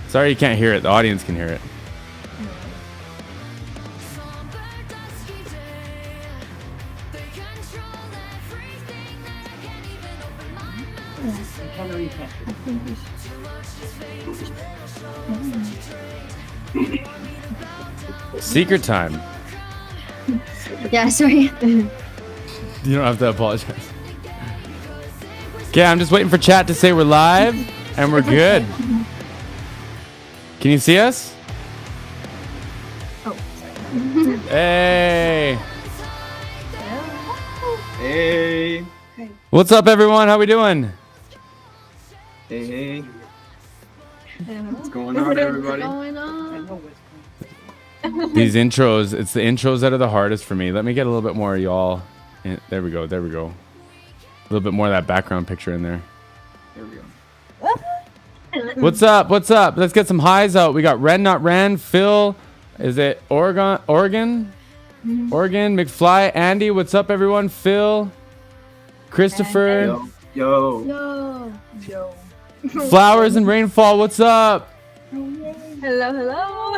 Sorry you can't hear it. The audience can hear it. Secret time. Yeah, sorry. You don't have to apologize. Okay, I'm just waiting for chat to say we're live and we're good. Can you see us? Oh, sorry. Hey. Hey. What's up, everyone? How we doing? Hey. What's going on, everybody? What's going on? These intros, it's the intros that are the hardest for me. Let me get a little bit more y'all. There we go. There we go. A little bit more of that background picture in there. There we go. What's up? What's up? Let's get some highs out. We got Ren Not Ren, Phil. Is it Oregon? Oregon, McFly, Andy. What's up, everyone? Phil, Christopher, Yo. Flowers and Rainfall. What's up? Hello.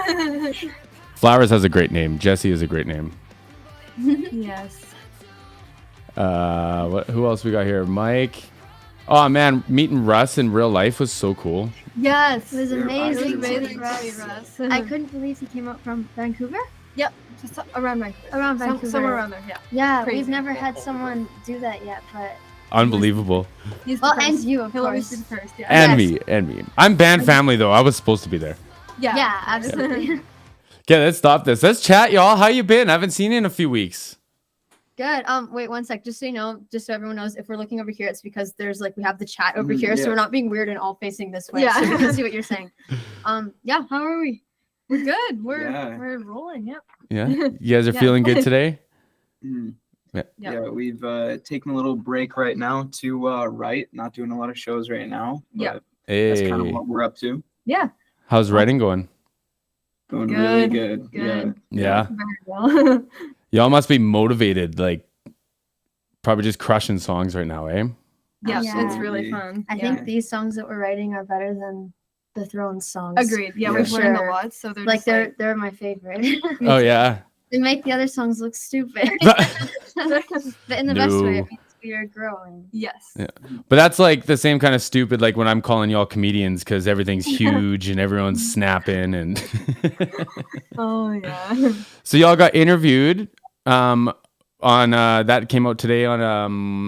Flowers has a great name. Jesse is a great name. Yes. Who else we got here? Mike. Oh man, meeting Russ in real life was so cool. Yes. It was They're amazing. amazing. Russ. I couldn't believe he came up from Vancouver. Yep, just around Vancouver. Around Vancouver. Somewhere around there, yeah. Yeah, Crazy. we've never had someone do that yet, but Unbelievable. He's well, the and first. you, of He'll always course. be the first, yeah. And me. I'm band family though. I was supposed to be there. Yeah, absolutely. Okay, let's stop this. Let's chat, y'all. How you been? I haven't seen you in a few weeks. Good. Wait 1 sec. Just so you know, just so everyone knows, if we're looking over here, it's because there's we have the chat over here, so yeah. we're not being weird and all facing this way. Yeah. So you can see what you're saying. Yeah. How are we? We're good. We're Yeah. we're rolling, yep. Yeah. You guys are Yeah. feeling good today? Mhm. Yeah. Yeah, we've taken a little break right now to write. Not doing a lot of shows right now. But Yeah. That's kind Hey. of what we're up to. Yeah. How's writing going? Going Good, really good. good. Yeah. Very well. Y'all must be motivated, probably just crushing songs right now, eh? Yeah, Yeah. it's really fun. I yeah. think these songs that we're writing are better than the Thrones songs. Agreed. Yeah, Yeah. we've learned Sure. a lot, so they're Like just they're my favorite. Oh yeah. They make the other songs look stupid. But in the best way, No. it means we are growing. yes. Yeah. But that's the same kind of stupid when I'm calling y'all comedians because everything's huge and everyone's snapping and Oh yeah. so y'all got interviewed on that came out today on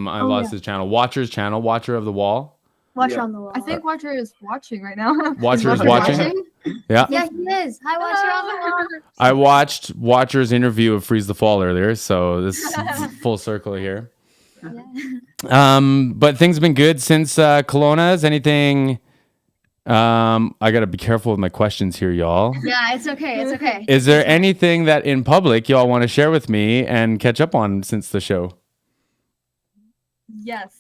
I lost his channel, Watcher's channel, Watcher of the Wall. Watch Yeah. on the wall. I think Watcher is watching right now. Watcher is Watcher watching. Yeah. Yeah, he is. Hi, Watcher on the wall. I watched Watcher's interview of Freeze the Fall earlier, so this is full circle here. Yeah. But things have been good since Kelowna. Is anything I gotta be careful with my questions here, y'all. Yeah, it's okay. It's okay. Is there anything that in public y'all want to share with me and catch up on since the show? Yes.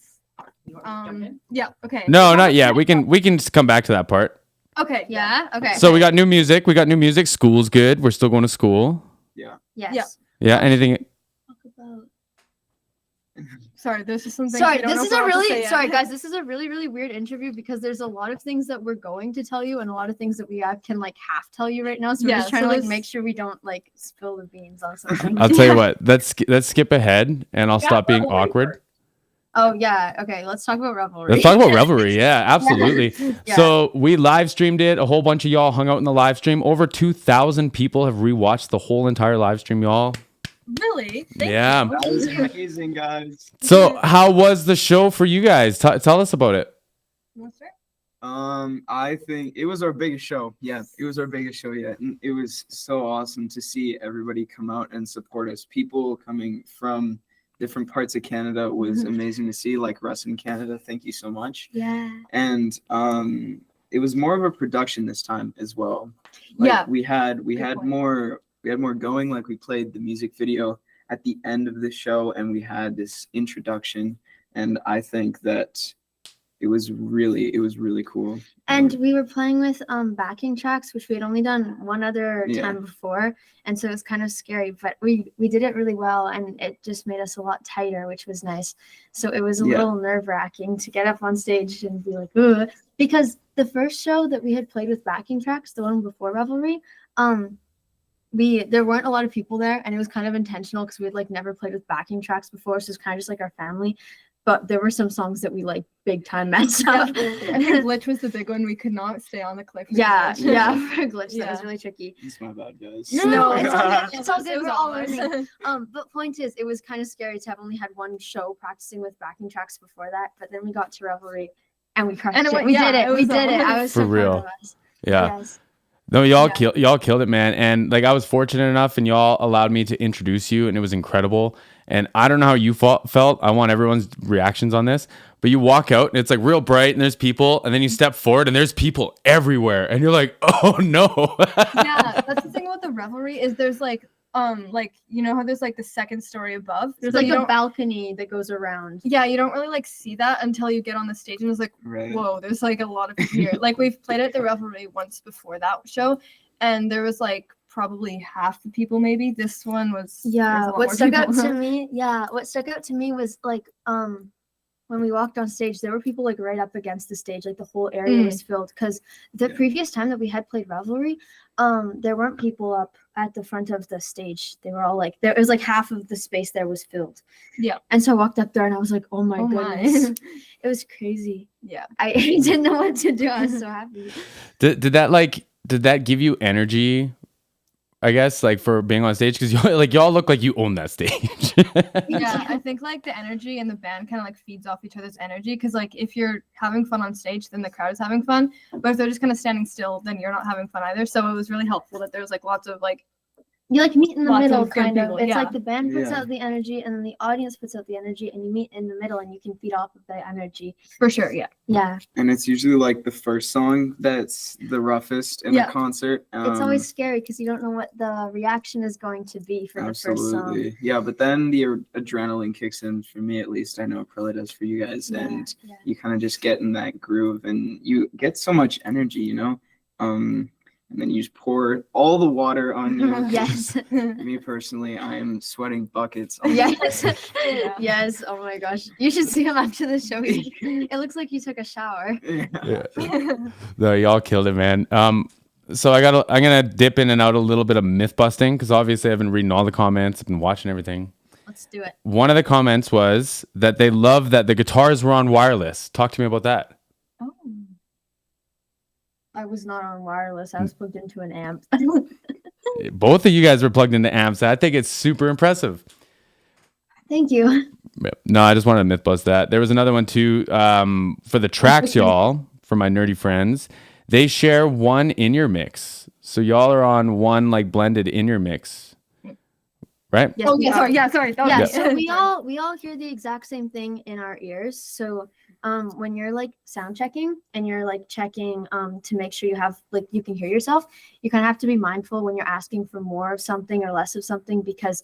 Yeah, okay. No, not yet. We can just come back to that part. Okay. Yeah. Okay. So we got new music. School's good. We're still going to school. Yeah. Yes. Yeah. Yeah. Anything? Talk about. Sorry, there's just something. Sorry, this is a really sorry guys. This is a really weird interview because there's a lot of things that we're going to tell you and a lot of things that we can half tell you right now. So we're Yeah, just trying so to this- make sure we don't spill the beans on something. I'll tell you what. Let's skip ahead and I'll stop being awkward. Oh yeah. Okay. Let's talk about Rivalry. Let's talk about Rivalry. Yeah, absolutely. Yeah. So we live streamed it. A whole bunch of y'all hung out in the live stream. Over 2,000 people have rewatched the whole entire live stream, y'all. Really? Thank Yeah. you. That was amazing, guys. So how was the show for you guys? Tell us about it. Wanna start? I think it was our biggest show. Yeah, it was our biggest show yet. And it was so awesome to see everybody come out and support us. People coming from different parts of Canada was amazing to see, like Russ in Canada. Thank you so much. Yeah. And it was more of a production this time as well. Yeah. We had point. more going. We played the music video at the end of the show and we had this introduction. And I think that it was really cool. And we were playing with backing tracks, which we had only done one other Yeah. time before, and so it was kind of scary. But we did it really well, and it just made us a lot tighter, which was nice. So it was a Yeah. little nerve-wracking to get up on stage and be like, ugh. Because the first show that we had played with backing tracks, the one before Rivalry, there weren't a lot of people there, and it was kind of intentional because we had like never played with backing tracks before, so it's kind of just like our family. But there were some songs that we like big time messed up. I think Glitch was the big one. We could not stay on the cliff. for Yeah, Glitch. yeah, for Glitch, that was Yeah. really tricky. It's my bad, guys. No, it's all good. It's all It good. was We're all all ours. learning. But point is, it was kind of scary to have only had one show practicing with backing tracks before that. But then we got to Revelry, and we crushed And it it. went- We yeah, did it. it We was did it. all- I was For so real. proud of us. Yeah. Yes. No, y'all Yeah. y'all killed it, man. And like I was fortunate enough, and y'all allowed me to introduce you, and it was incredible. And I don't know how you felt. I want everyone's reactions on this. But you walk out, and it's like real bright, and there's people, and then you step forward, and there's people everywhere, and you're like, oh no. Yeah, that's the thing about the Revelry is there's like you know how there's like the second story above. There's So like you a don't- balcony that goes around. Yeah, you don't really like see that until you get on the stage and it's like, Right. whoa, there's like a lot of people here. Like we've played at the Revelry once before that show, and there was like probably half the people maybe. This one was there was Yeah. a lot What more stuck out people. to me? Yeah. What stuck out to me was like when we walked on stage, there were people like right up against the stage, like the whole area was filled. Because the Yeah. previous time that we had played Rivalry, there weren't people up at the front of the stage. They were all like there. It was like half of the space there was filled. Yeah. And so I walked up there and I was like, oh my Oh my. goodness, it was crazy. Yeah. I didn't know what to do. I was so happy. Did that give you energy? I guess like for being on stage because y'all look like you own that stage. Yeah, I think like the energy and the band kind of like feeds off each other's energy because like if you're having fun on stage, then the crowd is having fun. But if they're just kind of standing still, then you're not having fun either. So it was really helpful that there was like lots of like You like meet in the Lots middle, of good kind of. people, It's yeah. like the band puts Yeah. out the energy, and then the audience puts out the energy, and you meet in the middle, and you can feed off of the energy. for sure, yeah. Yeah, And it's usually like the first song that's the roughest in Yeah. a concert. it's always scary because you don't know what the reaction is going to be for the first song. Absolutely. Yeah, but then the adrenaline kicks in for me at least. I know it probably does for you guys. Yeah, And yeah. you kind of just get in that groove and you get so much energy, you know? And then you just pour all the water on you. Yes. Me personally, I am sweating buckets. Yes. Yeah. Yes. Oh my gosh. You should see him after the show. It looks like you took a shower. Yeah. No, y'all killed it, man. So I'm gonna dip in and out a little bit of myth busting because obviously I've been reading all the comments, I've been watching everything. Let's do it. One of the comments was that they love that the guitars were on wireless. Talk to me about that. Oh. I was not on wireless. I was plugged into an amp. Both of you guys were plugged into amps. I think it's super impressive. Thank you. Yep. No, I just wanted to myth bust that. There was another one too for the tracks, y'all, for my nerdy friends. They share one in your mix. So y'all are on one like blended in your mix. Right? Yes, Oh we yeah, are. sorry, yeah, sorry. That Yeah, was so me. we all hear the exact same thing in our ears. So when you're like sound checking and you're like checking to make sure you have like you can hear yourself, you kind of have to be mindful when you're asking for more of something or less of something because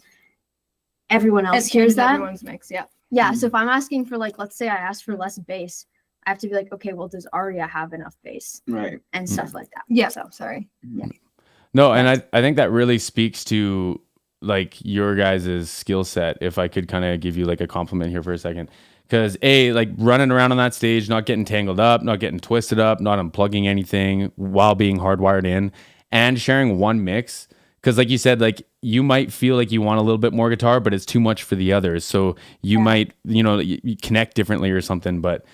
everyone else It hears changes that. everyone's mix, yeah. Yeah, so if I'm asking for like let's say I asked for less bass, I have to be like, okay, well does Aria have enough bass Right. and stuff like that. Yeah, So sorry. No, and I think that really speaks to like your guys' skill set. If I could kind of give you like a compliment here for a second. Because like running around on that stage, not getting tangled up, not getting twisted up, not unplugging anything while being hardwired in and sharing one mix. Because like you said, like you might feel like you want a little bit more guitar, but it's too much for the others. So you might, you connect differently or something. But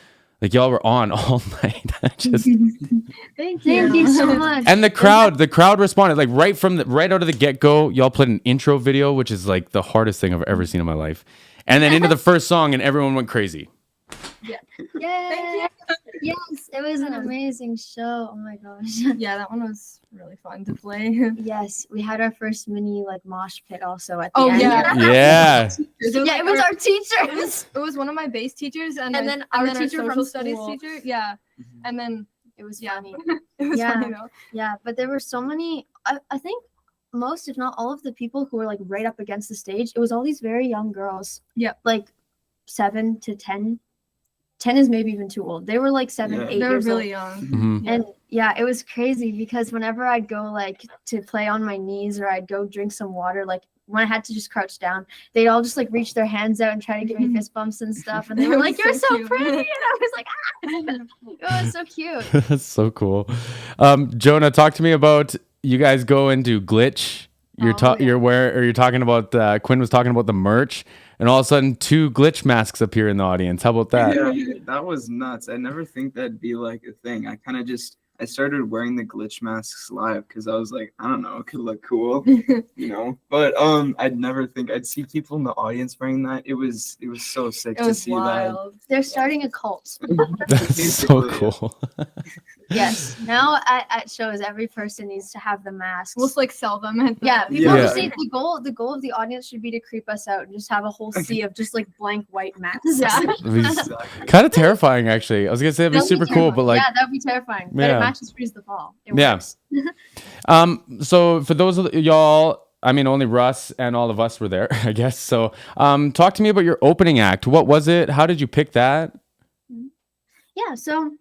like y'all were on all night. Just thank you so much. and the crowd responded like right out of the get-go. Y'all played an intro video, which is like the hardest thing I've ever seen in my life. And then into the first song, and everyone went crazy. Yay! Thank Yes, it was an amazing show. Oh my gosh. Yeah, that one was really fun to play. Yes, we had our first mini like mosh pit also at the Oh, end. yeah. Yeah. Yeah, it was our teacher. It was one of my bass teachers and then our teacher from social studies school. teacher. Yeah. And then It was yeah. funny. it was Yeah. funny though. Yeah, but there were so many. I think most, if not all, of the people who were like right up against the stage. It was all these very young girls. Yep. Like 7 to 10. 10 is maybe even too old. They were like 7, Yeah. 8 They were years really old. young. Mhm. And yeah, it was crazy because whenever I'd go like to play on my knees or I'd go drink some water, like when I had to just crouch down, they'd all just like reach their hands out and try to give me fist bumps and stuff. And they were It like, was "You're so so cute. pretty," and I was like, "Ah!" It was so cute. That's so cool. Jonah, talk to me about you guys go into Glitch. You're Oh, yeah. you're talking about Quinn was talking about the merch, and all of a sudden 2 Glitch masks appear in the audience. How about that? Yeah, that was nuts. I never think that'd be like a thing. I started wearing the glitch masks live because I was like, I don't know, it could look cool, But I'd never think I'd see people in the audience wearing that. It was so sick It to was see wild. They're starting a cult. That's so Basically, cool. Yes. Now at shows, every person needs to have the masks. We'll just like sell them. At the, Yeah, people Yeah. just need the goal of the audience should be to creep us out and just have a whole sea of just like blank white masks. Yeah. Exactly. Kind of terrifying, actually. I was gonna say it'd be That'd super cool, terrifying. but like, yeah, that'd be terrifying. But Yeah. it matches Freeze the Fall. It Yeah. works. So for those of y'all, I mean, only Russ and all of us were there, I guess. So, talk to me about your opening act. What was it? How did you pick that? Yeah, so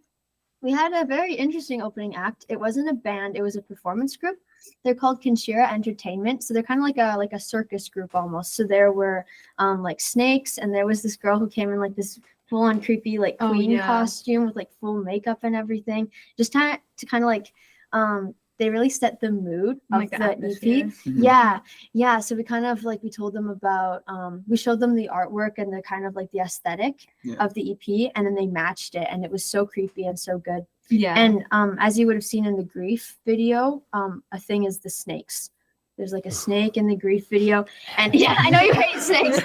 we had a very interesting opening act. It wasn't a band, it was a performance group. They're called Kinshira Entertainment. So they're kind of like a circus group almost. So there were like snakes, and there was this girl who came in like this full on creepy like Oh, queen yeah. costume with like full makeup and everything. Just to kind of like they really set the mood of Like the the atmosphere. EP. Yeah. So we kind of like we told them about we showed them the artwork and the kind of like the aesthetic Yeah. of the EP, and then they matched it, and it was so creepy and so good. Yeah. And as you would have seen in the Grief video, a thing is the snakes. There's like a snake in the Grief video, and yeah, I know you hate snakes,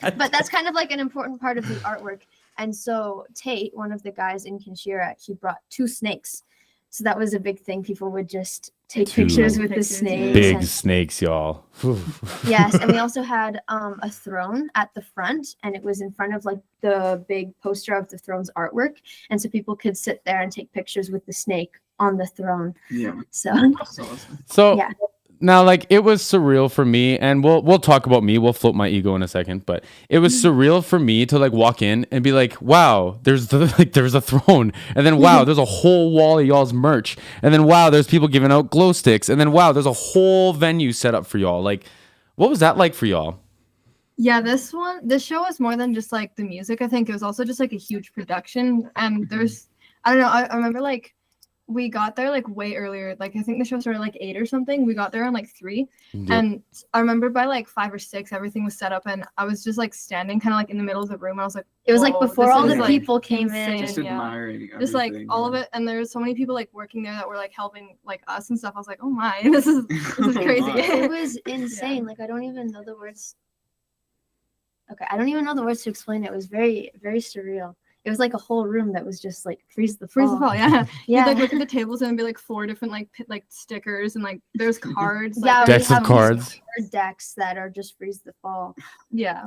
but that's kind of like an important part of the artwork. And so Tate, one of the guys in Kinshira, he brought 2 snakes. So that was a big thing. People would just take 2 pictures with the pictures, yeah. snakes. Big and- snakes, y'all. Whew. yes, and we also had a throne at the front, and it was in front of like the big poster of the throne's artwork, and so people could sit there and take pictures with the snake on the throne. Yeah. So That's awesome. So Yeah. now, like, it was surreal for me, and we'll talk about me. We'll float my ego in a second, but it was surreal for me to like walk in and be like, "Wow, there's there's a throne," and then wow, there's a whole wall of y'all's merch, and then wow, there's people giving out glow sticks, and then wow, there's a whole venue set up for y'all. Like, what was that like for y'all? Yeah, this show was more than just like the music. I think it was also just like a huge production. And I don't know, I remember like we got there like way earlier. Like I think the show started like 8 or something. We got there on like 3. And I remember by like 5 or 6, everything was set up, and I was just like standing kind of like in the middle of the room. And I was like, it was like whoa, before this all is, the like, people came insane. in. Just Yeah. admiring just like everything, all of yeah. it. And there was so many people like working there that were like helping like us and stuff. I was like, oh my, this is crazy. It was insane. Like I don't even know the words. Okay, I don't even know the words to explain it. It was very, very surreal. It was like a whole room that was just like freeze the Freeze the fall, yeah. Yeah. You'd like look at the tables and it'd be like 4 different like stickers, and like there's cards. Yeah, like, we Decks of have these cards. card decks that are just freeze the fall. yeah.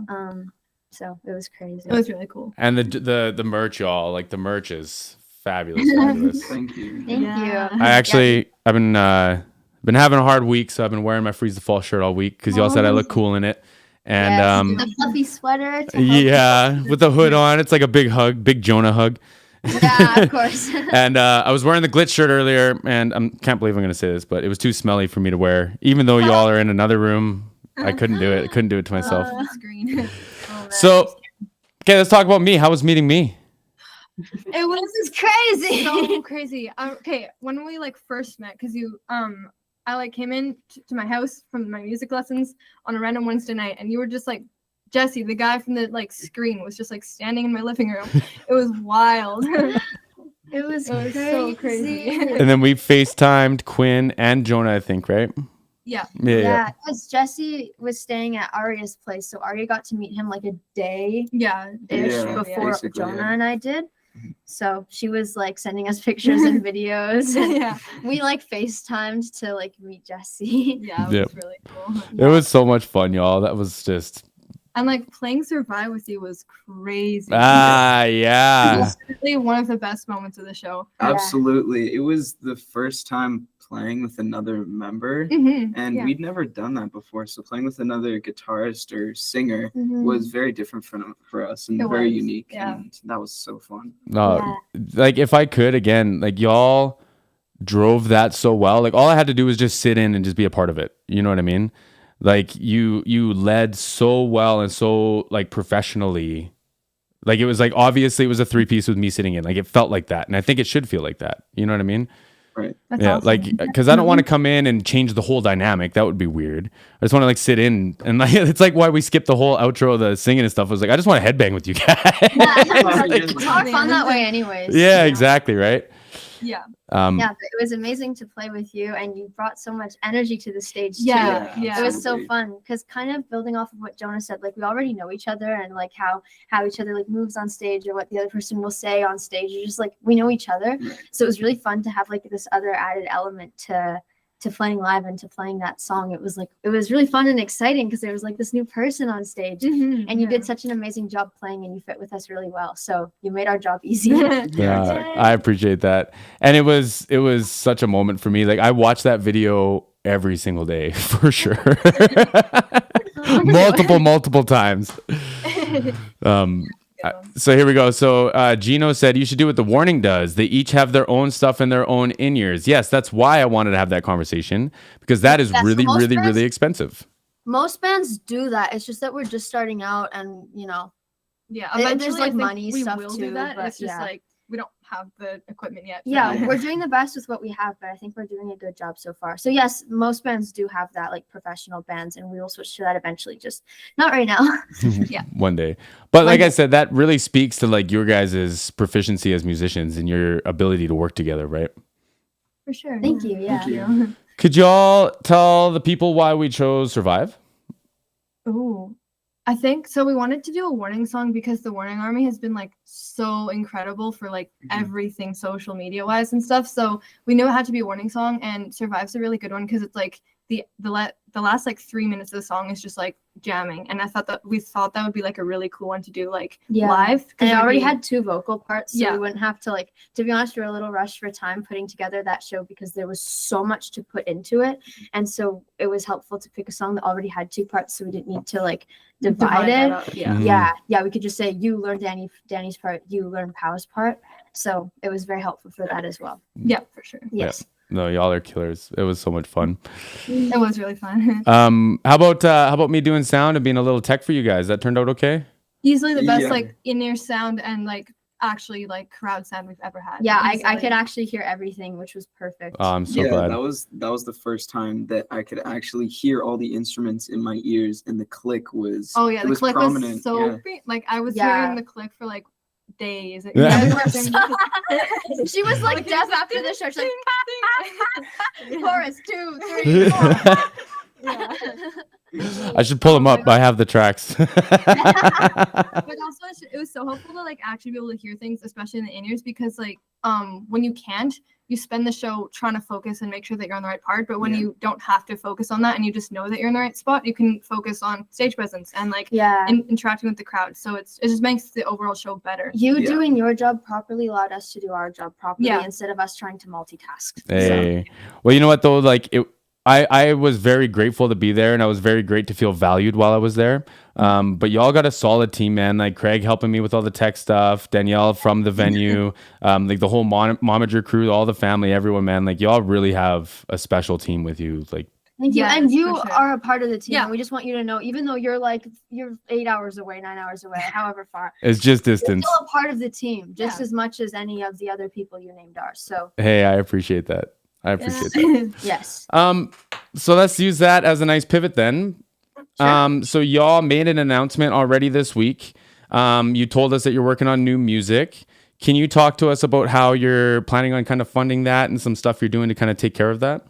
So it was crazy. It was really cool. And the merch, y'all. Like the merch is fabulous. Fabulous. Thank you. Thank Yeah. you. I actually, I've been having a hard week, so I've been wearing my Freeze the Fall shirt all week because y'all said I look cool in it. And Yes, the fluffy sweater. to help yeah, with the hood on, it's like a big hug, big Jonah hug. Yeah, of course. And I was wearing the Glitch shirt earlier, and I can't believe I'm gonna say this, but it was too smelly for me to wear. Even though y'all are in another room, I couldn't do it. I couldn't do it to myself. Screen. Oh, man. So, okay, let's talk about me. How was meeting me? It was This is crazy. so crazy. Okay, when we like first met, because I like came in to my house from my music lessons on a random Wednesday night, and you were just like Jesse, the guy from the like screen, was just like standing in my living room. It was wild. It was so crazy. And then we FaceTimed Quinn and Jonah, I think, right? Yeah. Yeah, because Jesse was staying at Arya's place, so Arya got to meet him like a day Yeah. ish Yeah, before basically, Jonah yeah. and I did. So she was like sending us pictures and videos, and Yeah. we like FaceTimed to like meet Jesse. Yeah. It was Yep. really cool. It was so much fun, y'all. That was just And like playing Survive with you was crazy. Ah, yeah. It was really one of the best moments of the show. Absolutely. It was the first time playing with another member, and Yeah. we'd never done that before. So playing with another guitarist or singer Mhm. was very different for us and It very was, unique. yeah. And that was so fun. Yeah. Like if I could again, like y'all drove that so well. Like all I had to do was just sit in and just be a part of it. You know what I mean? Like you led so well and so like professionally. Like it was like obviously it was a 3-piece with me sitting in. Like it felt like that, and I think it should feel like that. You know what I mean? Right. That's Yeah, awesome. like because I don't want to come in and change the whole dynamic. That would be weird. I just want to like sit in and like it's like why we skipped the whole outro, the singing and stuff. I was like, I just want to headbang with you guys. It's more fun that way, anyways. Yeah, you know? exactly, right. Yeah. Yeah, but it was amazing to play with you, and you brought so much energy to the stage too. Yeah. It was so absolutely. fun because kind of building off of what Jonah said, like we already know each other and like how each other like moves on stage or what the other person will say on stage. You're just like we know each other, Right. so it was really fun to have like this other added element to playing live and to playing that song. It was really fun and exciting because there was like this new person on stage, and you did such an amazing job playing, and you fit with us really well. So you made our job easy. Yeah, I appreciate that. And it was such a moment for me. Like I watched that video every single day for sure. multiple times. So here we go. So Gino said you should do what the Warning does. They each have their own stuff and their own in-ears. Yes, that's why I wanted to have that conversation, because that is Yes, really, most really, bands- really expensive. Most bands do that. It's just that we're just starting out, and Yeah. There's, Eventually, like, I think money we stuff will too, do that. but It's just yeah. like we don't have the equipment yet. so- yeah, Yeah. we're doing the best with what we have, but I think we're doing a good job so far. So yes, most bands do have that, like professional bands, and we will switch to that eventually. Just not right now. Yeah. One day. But like One I day. said, that really speaks to like your guys' proficiency as musicians and your ability to work together, right? For sure. Thank you. Yeah. Thank you. Could y'all tell the people why we chose Survive? Ooh. I think so. We wanted to do a Warning song because the Warning Army has been like so incredible for like everything social media wise and stuff. So we knew it had to be a Warning song, and Survive's a really good one because it's like the last like 3 minutes of the song is just like jamming, and we thought that would be like a really cool one to do like Yeah. live. 'cause And it I would already be- had 2 vocal parts, so Yeah. we wouldn't have to like. To be honest, we were a little rushed for time putting together that show because there was so much to put into it, and so it was helpful to pick a song that already had 2 parts, so we didn't need to like divide that it. up, Yeah. Mhm. Yeah, we could just say you learn Danny's part, you learn Pow's part. So it was very helpful for that as well. Yeah, for sure. Yes. No, y'all are killers. It was so much fun. It was really fun. How about me doing sound and being a little tech for you guys? That turned out okay? Easily the best Yeah. like in-ear sound and like actually like crowd sound we've ever had. Yeah, I Easily. could actually hear everything, which was perfect. Oh, I'm so Yeah, glad. that was the first time that I could actually hear all the instruments in my ears, and the click was Oh yeah, it the was click prominent. was so yeah. like I was Yeah. hearing the click for like days. Yeah. We were singing- She was like Like, deaf it's like, after the show. She's like, Yeah. chorus 2, 3, 4. Yeah. I should pull them up. I have the tracks. But also it was so helpful to like actually be able to hear things, especially in the in-ears, because like when you can't, you spend the show trying to focus and make sure that you're on the right part. But when Yeah. you don't have to focus on that and you just know that you're in the right spot, you can focus on stage presence and like Yeah. interacting with the crowd. So it just makes the overall show better. You Yeah. doing your job properly allowed us to do our job properly Yeah. instead of us trying to multitask. Hey. Well, you know what though? Like I was very grateful to be there, and I was very great to feel valued while I was there. But y'all got a solid team, man. Like Craig helping me with all the tech stuff, Danielle from the venue, like the whole momager crew, all the family, everyone, man. Like y'all really have a special team with you. Like Thank you. Yes, And you for sure. are a part of the team. Yeah. And we just want you to know, even though you're 8 hours away, 9 hours away, however far, it's just you're distance. still a part of the team just Yeah. as much as any of the other people you named are. So Hey, I appreciate that. I appreciate that. yes. So let's use that as a nice pivot then. So y'all made an announcement already this week. You told us that you're working on new music. Can you talk to us about how you're planning on kind of funding that and some stuff you're doing to kind of take care of that?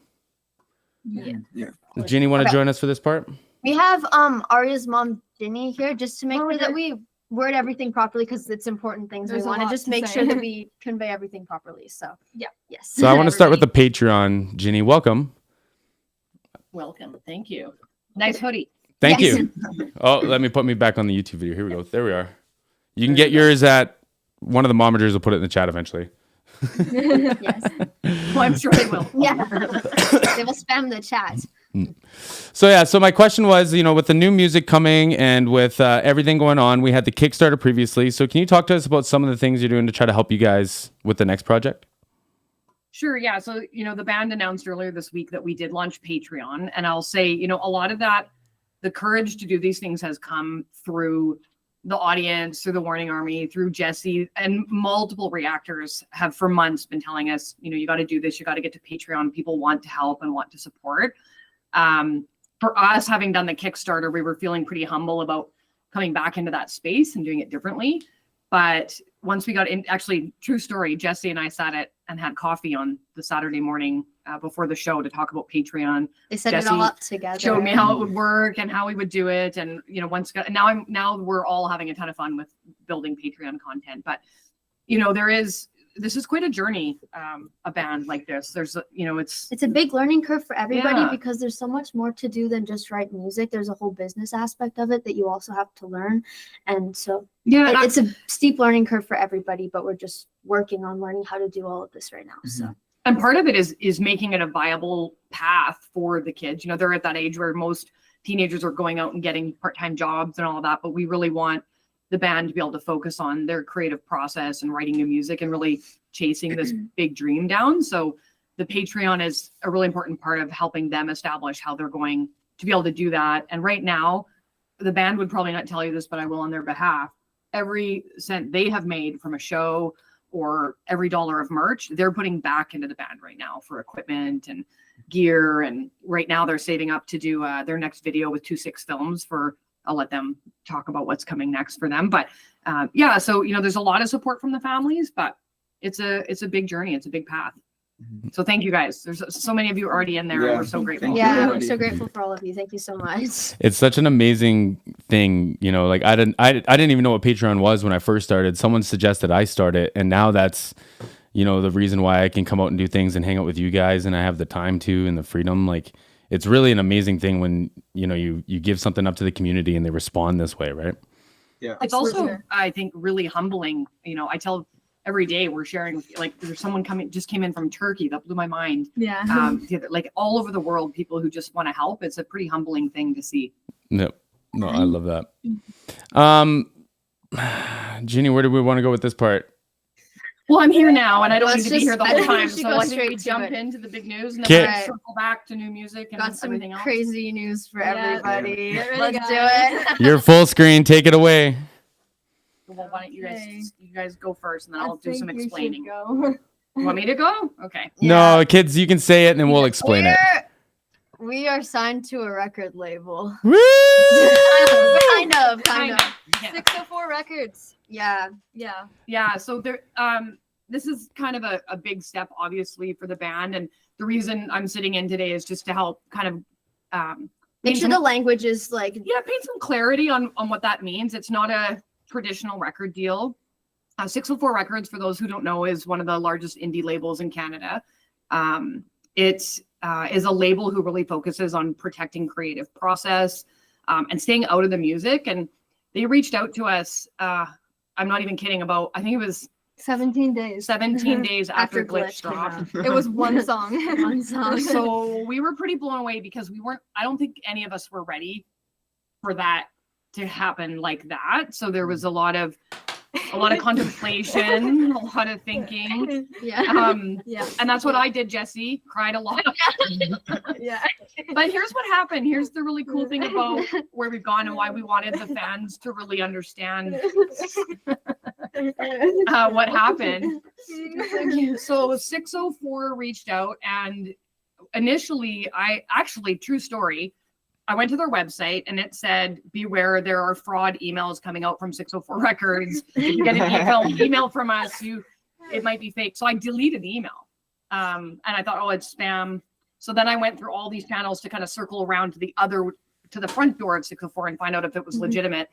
Yeah. Yeah. Ginny, want to Okay. join us for this part? We have Arya's mom, Ginny, here just to make Oh, sure that okay. we word everything properly because it's important things. There's a we want to lot just to make say. sure that we convey everything properly. So Yeah. Yes. So I want to start with the Patreon. Ginny, welcome. Welcome. Thank you. Nice hoodie. Thank Yes. you. Oh, let me put me back on the YouTube video. Here we go. There we are. You can get yours at one of the momagers will put it in the chat eventually. Yes. Well, I'm sure they will. Yeah. They will spam the chat. So yeah, so my question was, with the new music coming and with everything going on, we had the Kickstarter previously. So can you talk to us about some of the things you're doing to try to help you guys with the next project? Sure, yeah. So, the band announced earlier this week that we did launch Patreon. And I'll say, a lot of that, the courage to do these things has come through the audience, through the Warning Army, through Jesse, and multiple reactors have for months been telling us, you got to do this, you got to get to Patreon. People want to help and want to support. For us, having done the Kickstarter, we were feeling pretty humble about coming back into that space and doing it differently. But once we got in, actually, true story, Jesse and I sat and had coffee on the Saturday morning before the show to talk about Patreon. They set Jesse it all up together. Showed me how it would work and how we would do it. And, now we're all having a ton of fun with building Patreon content. But, this is quite a journey, a band like this. There's, It's a big learning curve for everybody Yeah. because there's so much more to do than just write music. There's a whole business aspect of it that you also have to learn. And so yeah, it's a steep learning curve for everybody, but we're just working on learning how to do all of this right now. So and part of it is making it a viable path for the kids. They're at that age where most teenagers are going out and getting part-time jobs and all of that, but we really want the band to be able to focus on their creative process and writing new music and really chasing this big dream down. So the Patreon is a really important part of helping them establish how they're going to be able to do that. And right now, the band would probably not tell you this, but I will on their behalf. Every cent they have made from a show or every dollar of merch, they're putting back into the band right now for equipment and gear. And right now they're saving up to do their next video with 26 Films for, I'll let them talk about what's coming next for them. But so, there's a lot of support from the families, but it's a big journey. It's a big path. So thank you guys. There's so many of you already in there. Yeah. And we're so grateful. Thank you, yeah, I'm everybody. so grateful for all of you. Thank you so much. It's such an amazing thing, like I didn't even know what Patreon was when I first started. Someone suggested I start it, and now that's the reason why I can come out and do things and hang out with you guys, and I have the time to and the freedom. Like, it's really an amazing thing when you give something up to the community and they respond this way, right? Yeah. It's also, I think, really humbling. I tell every day we're sharing with, like, there's someone just came in from Turkey that blew my mind. Yeah. Like all over the world, people who just want to help. It's a pretty humbling thing to see. No, I love that. Jeannie, where do we want to go with this part? Well, I'm here now, and I don't Let's need to be here the just- whole time. we should So go let's straight to jump it. into the big news, and Okay. then we'll circle back to new music and Got some everything else. crazy news for Yeah. everybody. Get ready, Let's do guys. it. You're full screen. Take it away. Well, why don't you Okay. guys go first, and then I'll I do some think you should explaining. go. You want me to go? Okay. No, kids, you can say it and then we'll explain it. We are signed to a record label. Woo! kind of. Yeah. 604 Records. Yeah. Yeah. Yeah, so there this is kind of a big step obviously for the band, and the reason I'm sitting in today is just to help kind of Make paint sure some- the language is like paint some clarity on what that means. It's not a traditional record deal. 604 Records, for those who don't know, is one of the largest indie labels in Canada. It is a label who really focuses on protecting creative process and staying out of the music. And they reached out to us, I'm not even kidding, about, I think it was 17 days. 17 days after Glitch came dropped. out. It was one song. One song. So we were pretty blown away because I don't think any of us were ready for that to happen like that. So there was a lot of contemplation, a lot of thinking. Yeah. Yeah. And that's what I did, Jesse. Cried a lot. Yeah. But here's what happened. Here's the really cool thing about where we've gone and why we wanted the fans to really understand what happened. So 604 reached out, and initially, true story, I went to their website and it said, beware, there are fraud emails coming out from 604 Records. If you get an email from us, it might be fake. So I deleted the email. And I thought, oh, it's spam. So then I went through all these channels to kind of circle around to the front door of 604 and find out if it was legitimate.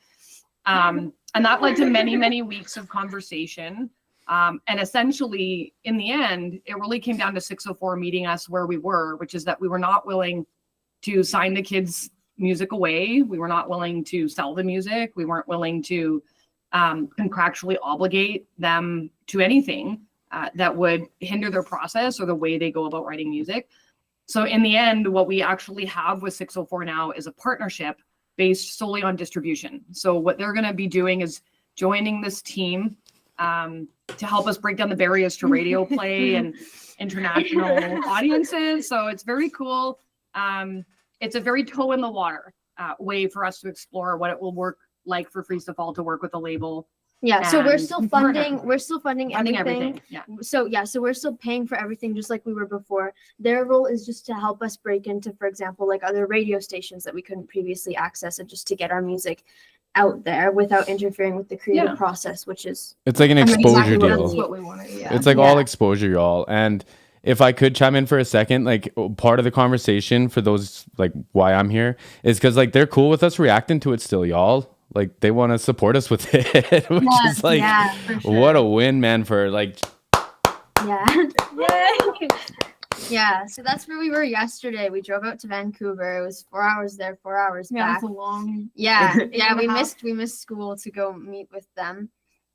And that led to many, many weeks of conversation. And essentially, in the end, it really came down to 604 meeting us where we were, which is that we were not willing to sign the kids music away. We were not willing to sell the music. We weren't willing to contractually obligate them to anything that would hinder their process or the way they go about writing music. So in the end, what we actually have with 604 now is a partnership based solely on distribution. So what they're going to be doing is joining this team to help us break down the barriers to radio play and international audiences. So it's very cool. It's a very toe in the water way for us to explore what it will work like for Freeze to Fall to work with a label. Yeah, so we're and still partner. funding. We're still funding everything. Yeah. So we're still paying for everything just like we were before. Their role is just to help us break into, for example, like other radio stations that we couldn't previously access, and just to get our music out there without interfering with the creative process, which is It's like an I mean, exposure exactly deal. what That's what we wanted. Yeah. It's like Yeah. all exposure, y'all. And if I could chime in for a second, like part of the conversation for those, like why I'm here is because like they're cool with us reacting to it still, y'all. Like they want to support us with it, which is like, for sure. what a win, man, for like, Yeah. Yeah. So that's where we were yesterday. We drove out to Vancouver. It was 4 hours there, 4 hours Yeah, back. it's a long. Yeah. and Yeah. a We half. missed school to go meet with them.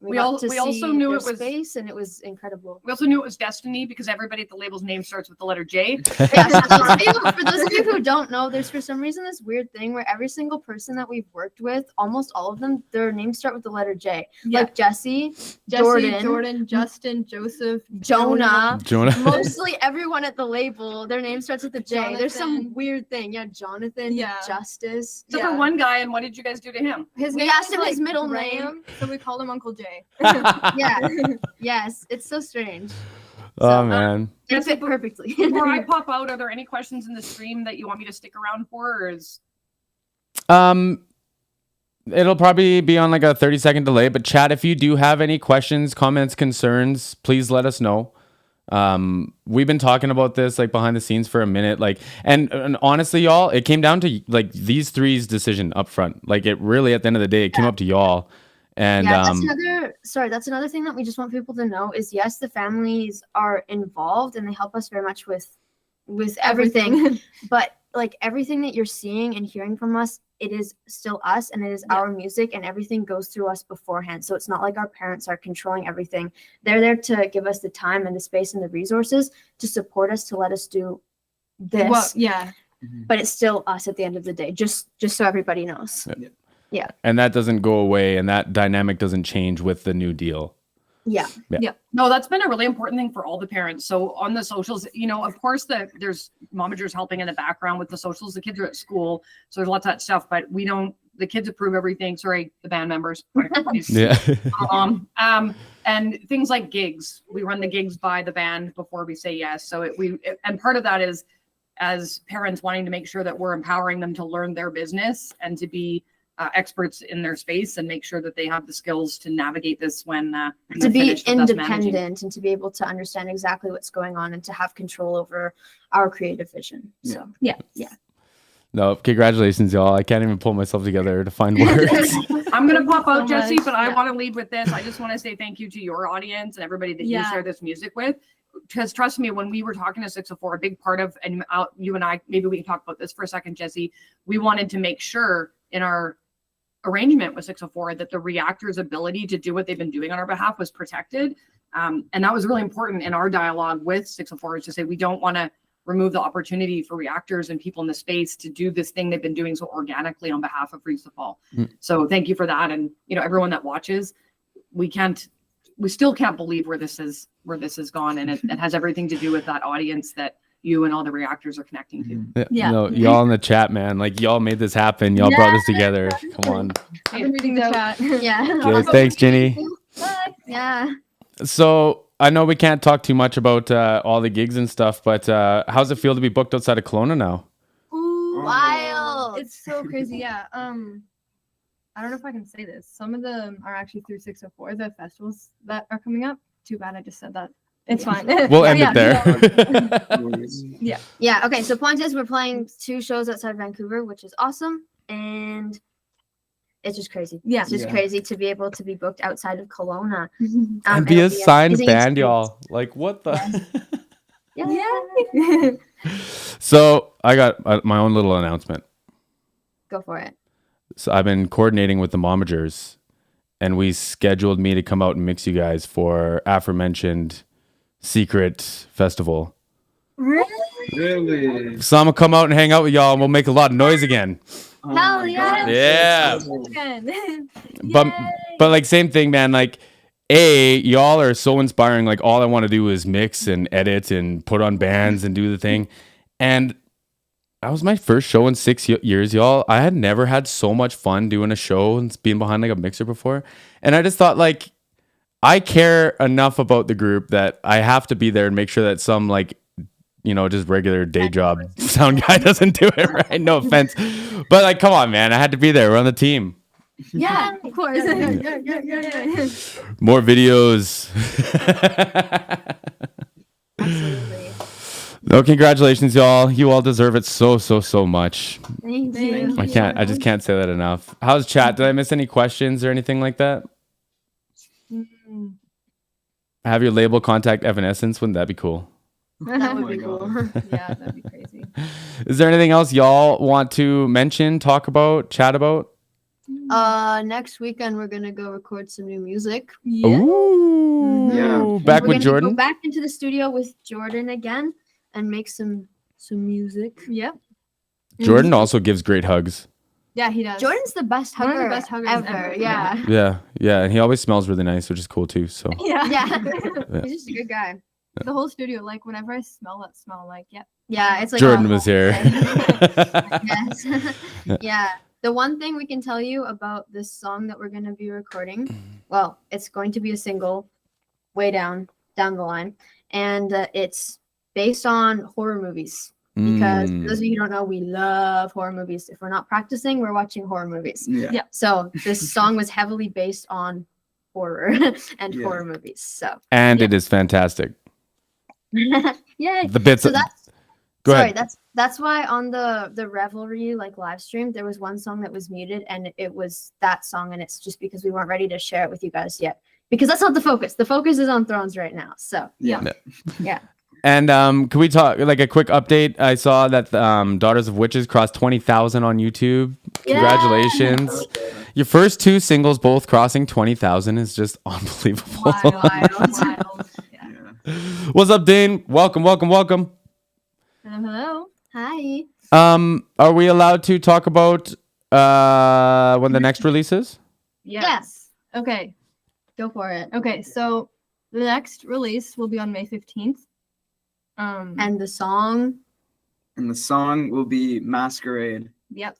We got al- to we also see knew their it was- space, and it was incredible. We also knew it was destiny because everybody at the label's name starts with the letter J. Yeah, so for those of you who don't know, there's for some reason this weird thing where every single person that we've worked with, almost all of them, their names start with the letter J. Yeah. Like Jesse, Jesse, Jordan, Jordan, Justin, Joseph, Jonah. Jonah. Mostly everyone at the label, their name starts with the J. There's some Jonathan. weird thing. Yeah, Jonathan, Yeah. Justice. Except for Yeah. one guy, and what did you guys do to him? His We name asked was, him his like, middle Graham, name. so we called him Uncle Jay. Yeah. Yes, it's so strange. Oh man. It fit perfectly. Before I pop out, are there any questions in the stream that you want me to stick around for, or is It'll probably be on like a 30-second delay, but chat, if you do have any questions, comments, concerns, please let us know. We've been talking about this like behind the scenes for a minute, like, and honestly, y'all, it came down to like these three's decision up front. Like it really, at the end of the day, it came up to y'all. And yeah, that's another thing that we just want people to know is yes, the families are involved and they help us very much with everything. But like everything that you're seeing and hearing from us, it is still us and it is our music, and everything goes through us beforehand. So it's not like our parents are controlling everything. They're there to give us the time and the space and the resources to support us, to let us do this. Well, yeah. But it's still us at the end of the day, just so everybody knows. and that doesn't go away, and that dynamic doesn't change with the new deal. Yeah. no? That's been a really important thing for all the parents. So on the socials, of course, there's momagers helping in the background with the socials. The kids are at school, so there's lots of that stuff. But we don't. The kids approve everything. Sorry, the band members. Yeah. And things like gigs. We run the gigs by the band before we say yes. So and part of that is as parents wanting to make sure that we're empowering them to learn their business and to be experts in their space and make sure that they have the skills to navigate this when To they're be finished with us managing. independent and to be able to understand exactly what's going on and to have control over our creative vision. So yeah. No, congratulations, y'all. I can't even pull myself together to find words. I'm going to pop out, so Jesse, much. but I Yeah. want to lead with this. I just want to say thank you to your audience and everybody that you Yeah. share this music with. Because trust me, when we were talking to 604, a big part of, and you and I, maybe we can talk about this for a second, Jesse, we wanted to make sure in our arrangement with 604 that the reactor's ability to do what they've been doing on our behalf was protected. And that was really important in our dialogue with 604 is to say, we don't want to remove the opportunity for reactors and people in the space to do this thing they've been doing so organically on behalf of Freeze to Fall. So thank you for that. And, everyone that watches, we still can't believe where this has gone. And it has everything to do with that audience that you and all the reactors are connecting to. Yeah. No, y'all in the chat, man. Like y'all made this happen. Y'all brought this together. Come on. I've been reading the chat. Yeah. Okay, thanks, Ginny. Yeah. So I know we can't talk too much about all the gigs and stuff, but how's it feel to be booked outside of Kelowna now? Ooh, Wild. It's so crazy. Yeah. I don't know if I can say this. Some of them are actually through 604, the festivals that are coming up. Too bad I just said that. It's fine. We'll end Yeah. it there. Yeah. Okay. So point is, we're playing 2 shows outside Vancouver, which is awesome, and it's just crazy. Yeah. It's just Yeah. crazy to be able to be booked outside of Kelowna. And be a it'll signed amazing band, experience. y'all. Like what the? Yeah. So I got my own little announcement. Go for it. So I've been coordinating with the Momagers, and we scheduled me to come out and mix you guys for aforementioned secret festival. Really? So I'm gonna come out and hang out with y'all, and we'll make a lot of noise again. Oh Hell my yeah. God. Yeah. Again. But like same thing, man. Like, y'all are so inspiring. Like all I want to do is mix and edit and put on bands and do the thing. And that was my first show in 6 years, y'all. I had never had so much fun doing a show and being behind like a mixer before. And I just thought like, I care enough about the group that I have to be there and make sure that some like, just regular day job sound guy doesn't do it right. No offense. But like, come on, man. I had to be there. We're on the team. Yeah, of course. Yeah. More videos. Absolutely. No, congratulations, y'all. You all deserve it so much. Thank you. I just can't say that enough. How's chat? Did I miss any questions or anything like that? Have your label contact Evanescence. Wouldn't that be cool? That would my be God. cool. Yeah, that'd be crazy. Is there anything else y'all want to mention, talk about, chat about? Next weekend we're gonna go record some new music. Yeah. Ooh. Yeah. Back We're with gonna Jordan? Go back into the studio with Jordan again and make some music. Yep. Jordan also gives great hugs. Yeah, he does. Jordan's the best One of hugger, the best huggers ever. ever. Yeah. Yeah. And he always smells really nice, which is cool too. So Yeah. Yeah. He's just a good guy. The whole studio, like whenever I smell that smell, I'm like, yep. Yeah, it's like Jordan our was whole here. thing. Yes. Yeah. The one thing we can tell you about this song that we're going to be recording, well, it's going to be a single way down the line. And it's based on horror movies. Because for those of you who don't know, we love horror movies. If we're not practicing, we're watching horror movies. Yeah. So this song was heavily based on horror and Yeah. horror movies. So And it is fantastic. yay. The bits. So that's Go sorry, ahead. that's why on the Revelry like live stream there was one song that was muted and it was that song, and it's just because we weren't ready to share it with you guys yet. Because that's not the focus. The focus is on Thrones right now. So Yeah. And can we talk like a quick update? I saw that Daughters of Witches crossed 20,000 on YouTube. Congratulations. Your first two singles both crossing 20,000 is just unbelievable. Wild. Yeah. Yeah. What's up, Dane? Welcome. Hello. hi. Are we allowed to talk about when the next release is? Yes. Okay. Go for it. Okay. So the next release will be on May 15th. And the song. And the song will be Masquerade. Yep.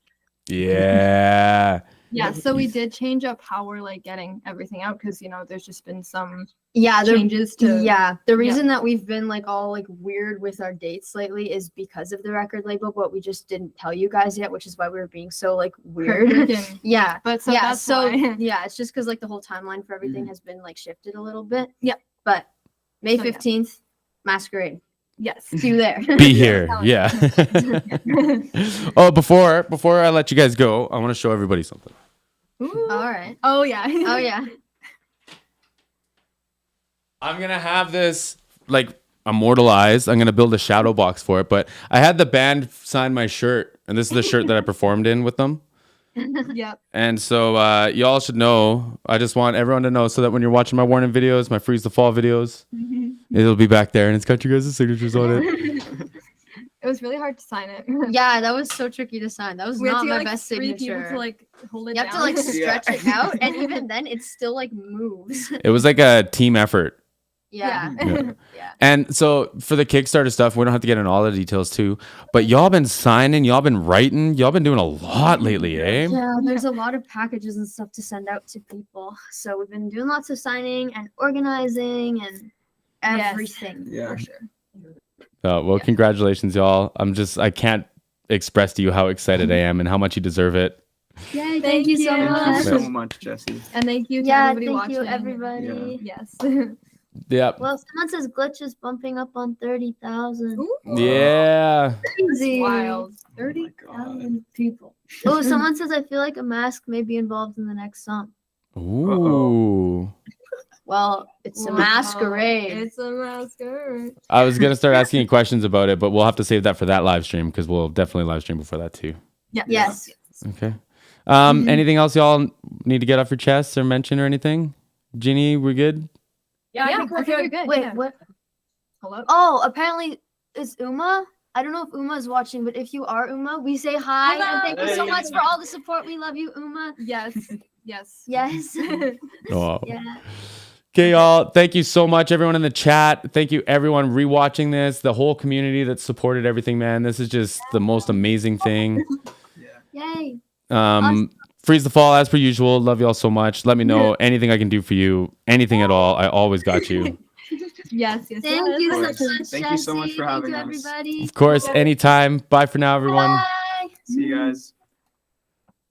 Yeah. Yeah. So we did change up how we're like getting everything out because there's just been some Yeah, changes to. yeah. The reason that we've been like all like weird with our dates lately is because of the record label, but we just didn't tell you guys yet, which is why we were being so like weird. freaking- Yeah. But so yeah, that's so why. yeah, it's just because like the whole timeline for everything has been like shifted a little bit. Yep. But May So, yeah. 15th, Masquerade. Yes. See you there. Be here. Yeah. Oh, before I let you guys go, I want to show everybody something. Ooh. All right. Oh yeah. Oh yeah. I'm gonna have this like immortalized. I'm gonna build a shadow box for it. But I had the band sign my shirt, and this is the shirt that I performed in with them. Yep. And so y'all should know. I just want everyone to know so that when you're watching my warning videos, my freeze the fall videos, it'll be back there, and it's got you guys' signatures on it. It was really hard to sign it. Yeah, that was so tricky to sign. That was We had not to my get, like, best 3 people signature. to like hold it You have down. to like Yeah. stretch it out, and even then, it still like moves. It was like a team effort. Yeah. Yeah. Yeah. And so for the Kickstarter stuff, we don't have to get into all the details too. But y'all been signing, y'all been writing, y'all been doing a lot lately, eh? Yeah, there's a lot of packages and stuff to send out to people. So we've been doing lots of signing and organizing and Yes. everything. Yeah. For sure. Oh, well, congratulations, y'all. I can't express to you how excited I am and how much you deserve it. Yay, Thank thank you so you. much. Thank you so much, Jesse. And thank you to Yeah, everybody thank watching. you, everybody. Yes. Yeah. Well, someone says glitch is bumping up on 30,000. Ooh, Yeah. Crazy. wild. Oh 30,000 people. Oh, someone says I feel like a mask may be involved in the next song. Ooh. Well, it's a Wow. masquerade. It's a masquerade. I was going to start asking you questions about it, but we'll have to save that for that live stream because we'll definitely live stream before that too. Yeah. Yes. Okay. Anything else y'all need to get off your chests or mention or anything? Ginny, we good? Yeah, I think we're good. good. Wait, yeah. what? Hello? Oh, apparently it's Uma. I don't know if Uma is watching, but if you are Uma, we say hi and Hello. thank you so Hey. much for all the support. We love you, Uma. Yes. Yes. Yes. Oh. Yeah. Okay, y'all. Thank you so much, everyone in the chat. Thank you, everyone rewatching this. The whole community that supported everything, man. This is just the most amazing thing. Yay. Freeze the fall as per usual. Love y'all so much. Let me know anything I can do for you. Anything at all. I always got you. Yes. Yes. Thank yes. you course. so much. Thank you so much Jesse. for having Thank you, us. everybody. Of course, anytime. Bye for now, everyone. Bye. See you guys.